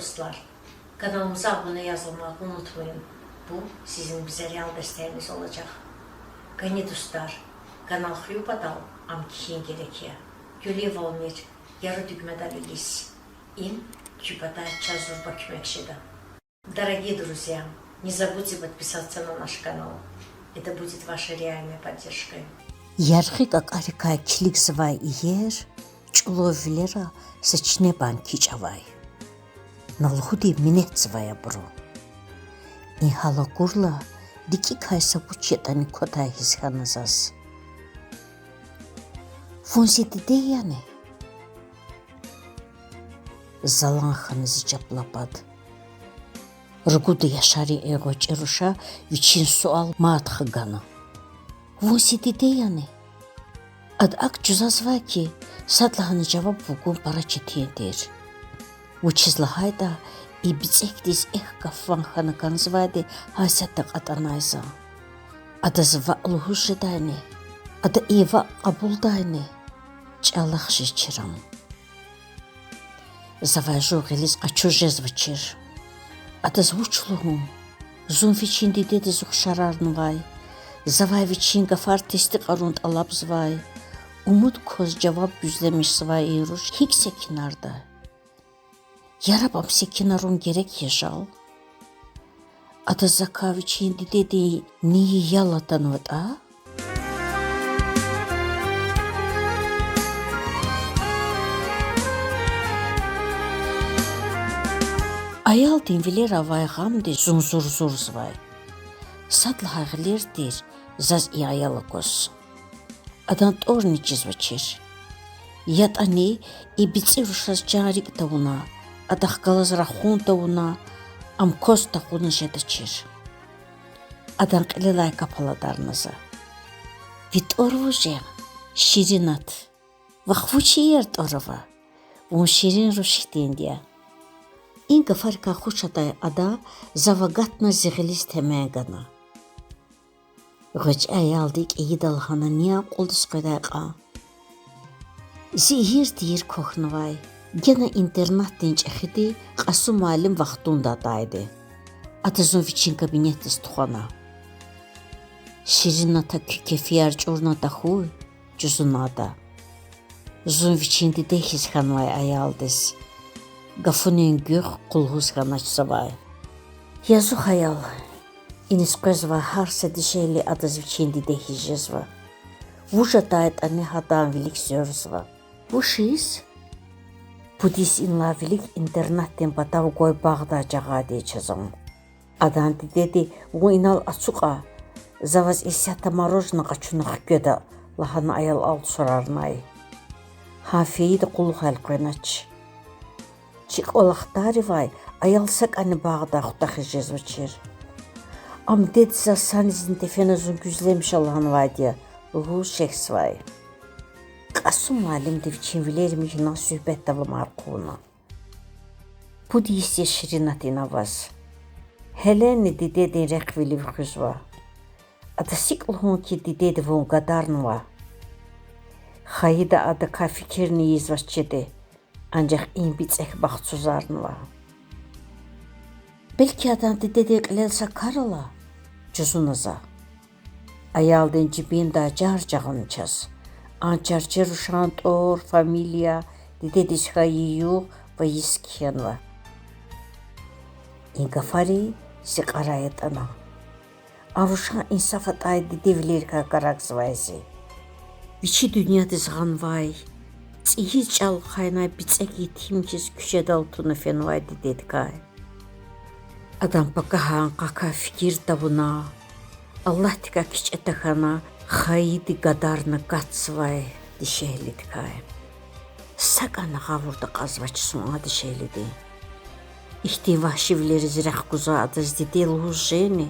dostlar. Kanalımıza abone yazılmayı unutmayın. Bu sizin bize real desteğiniz olacak. Kani dostlar, kanal Хлюпа Амкихин Герекия. Юлия Волмир, Яру Дюгмедалилис. Им Чупата Чазурба Кюмекшида. Дорогие друзья, не забудьте подписаться на наш канал. Это будет вашей реальной поддержкой. Ярхик акарика килик свай иер, чуловлера сочне банки чавай. Налхуди минет свая бро. И халакурла дики кайса бучетани котай хисханазас. Фунсити деяне. Заланханыз чаплапад. Ргуды яшари эго чируша вичин суал маатхагана. Фунсити деяне. Ад ак чузазваки садлаханы жаваб вугун парачетиендер. Учизлахайда и бицехдис эх кафванхана канзвади хасятак атанайза. Ада зва лухушедайне. Ада ива абулдайне. Чалахши чирам. Заважу гелис ачужезвачир. Ада звучлуху. Зунфичин дидеди зухшарарнвай. Завай вичин гафартисти qarunt alabzvay. Umut koz cevap yüzlemiş svay iruş hikse kinarda. Yarabam sekinarun gerek yaşal. Ада закавичин дидеди ни ялатан вата. Ayal dinviler avayğamdi zunzur zvay. Sadlahaglerdir zaz i ayalakos. Adan torni çizvaçir. Yatani i bitsiruşas carik tavuna. Adah galaz rahun tavuna. Amkos taqunun şedaçir. Adan qililay kapaladarnıza. Vit orvuje şirinat. Vaxvuçi yert orva. Vun şirin ruşitindya. Inga farka xuşatay ada zavagatna ziglis temegana. Gıç ayaldik iyi dalhana niya qoldus qidayqa. Zihir dir koxnvay. Gene internat dinç axidi qasu malim vaxtunda daydı. Atazun viçin kabinetis tuxana. Şirinata kefiyar çornata xuy cuzunada. Zun viçin didehis xanvay ayaldis. Gafunin gür qulhus xanaçsavay. Yazı hayal. Inisqezva harsa dişeli ataz viçin didehizva. Vuşa dayet anne hadan vilik sörzva. Vuşis Budis inlavilik internetten batav goy bağda cağadi çazım. Adan dedi bu inal açuqa. Zavaz isyata marojna qaçunaq göda lahan ayal al sorarnay. Hafiyid qul xalqinaç. Çık olaxtari vay ayal sak ani bağda xutaxijez vçir. Am dedi za sanizin tefenazun güzlemiş Allah'ın vay diye. Bu şeks vay. Qasum malim devçin vilermiş na sühbet tavam arquna. Bu diysi şirinatin avaz. Heleni didedin rekvili vxuzva. Ada siklhun ki didedi vun gadarnva. Xayida ada ka fikirni yizvaççedi. Ancak in bitsek baxtsuzarnva. Belki adan didedi qilelsa karala. Cuzunaza. Ayaldın cibin da carcağın çaz. Анчарчер шантор фамилия дидедис хайю ваискенва. Ингафари сиқараятана. Авушан инсафат ай дидевлерка каракзвайзи. Вичи dünyadis ғанвай. Цихи чал хайнай бицеги тимчис күшедал туны фенвай дидедкай. Адам пакахан кака фикир табуна. Allah tika kiçetahana. Xayidi gadarna qatsvay dişeylitkay. Sakana qavurda qazvaçsun adı şeylidi. İhtiva şivleri ziraq kuza adız didel hujeni.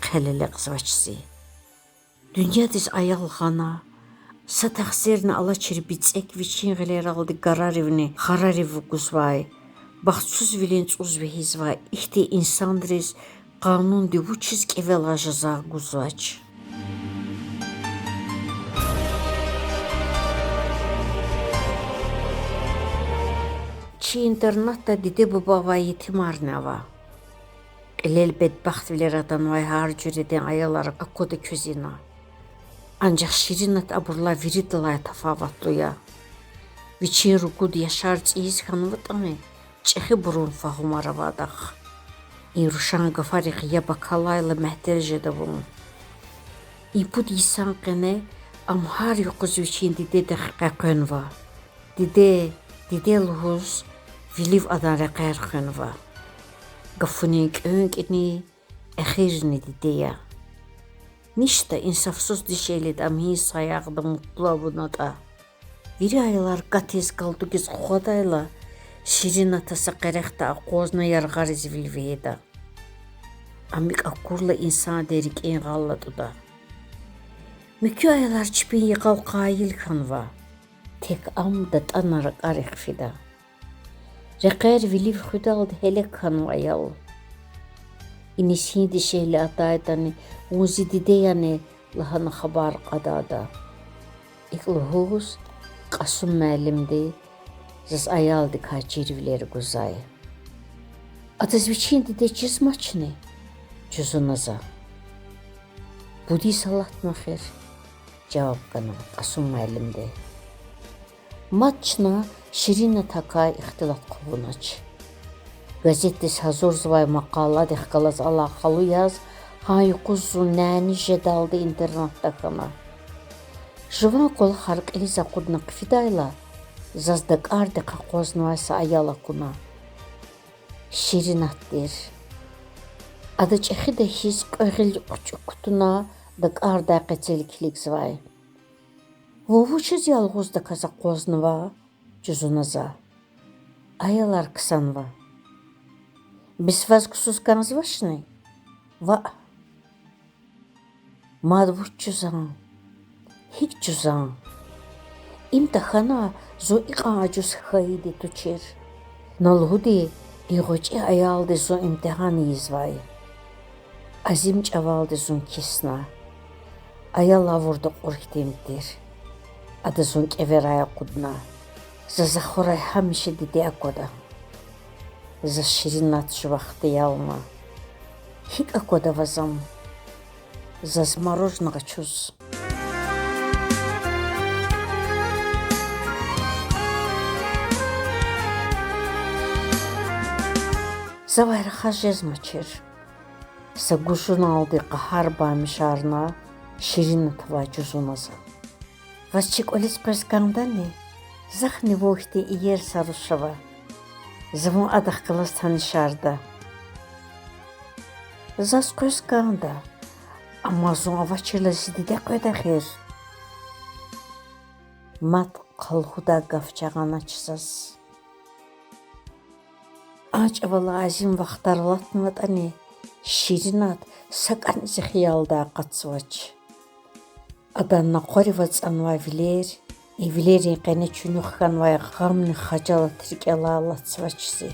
Qalele qazvaçsi. Dünyadis ayalğana. Sataqserni alaçir bitsek viçin geleraldi gararivni xarariv guzvay. Baxtsuz vilinç uzvehizvay. İhti insandriz Kanun bu çizgi velajıza guzaç. Çi internatta dide baba yetimarnava. Elel bedbaxt vileratan vay harcüreden ayaları akkoda közina. Ancak şirinat aburla viridalaya tafavatluya. Viçi rukud yaşar çiğiz kanıvatame. Çehi burun fahumaravadaq. İruşan gafarik ya bakalayla mehterjede bunu. İpud insan qene amhar yokuz viçin dide daqiqaqönva. Dide luhuz viliv adan raqarqönva. Gafunik önkini exirini dideya. Nişte insafsız dişeylid amhi sayaqda mutlu abuna da. Viri aylar qatiz qaldugiz xodayla şirin atasa qereqta aqozna yarğariz vilveyda. Amik akurla insan derik en qalladı da. Mükü aylar çipin yıqav qayil kanva. Tek amda tanarı qarıq fida. Reqer viliv xudaldı helek kanva yal. İnisin dişeyli ataydani uzi dideyani lahana xabar qadada. İqluhuz qasum məlimdi. Zas ayaldı kaçirivleri guzay. Atazviçin dide cizmaçni. Cüzunaza. Budi salatma xir. Cevap kana qasum məlimdi. Matçna şirina takay ixtilat quvunaç. Gazetes hazır zvay makala dehkalaz alakalı yaz. Haykuzu nani jedaldı internatta kana. Жива кол харк элиза кудна кфидайла, заздак арде қақознуайса аяла куна. Ширинаттер. Ада чехида хиз қойғил ұчуктуна дак арда қетеликлик звай. Вовучыз ялғузда каза қознува, жүзуназа. Аялар кысанва. Без вас кусусканыз вашны? Ва. Мадвучузан. Hiç cüzan. İmtihana zo iqacus xaydi tuçer. Nalhudi iğoçi ayaldı zo imtihanı izvay. Azim çavaldı zon kisna. Ayala vurdu qorxtimdir. Adı zon keveraya kudna. Zaza xoray hamişe didi akoda. Za şirinat şu vaxtı yalma. Hik akoda vazam. Zaz marojnaga çuz. Zavayra xajezmaçer. Saguşun aldı qahar bamışarna şirin tva cüzunaza. Vasçik olis qıskandani zaxni voxti iyer saruşava. Zavun adaq qılas tanışarda. Zas qıskanda. Amazon avaçırla zidide qoyda xir. Mat qalxuda qafçağana çizas. Aç avala azim vaxtarlatmad ani şirinat sakan zixiyalda qatsvaç. Adanna qorivats anva viler, evlerin qene çunuxkan vay qamni xajalat rikala latsvaçsi.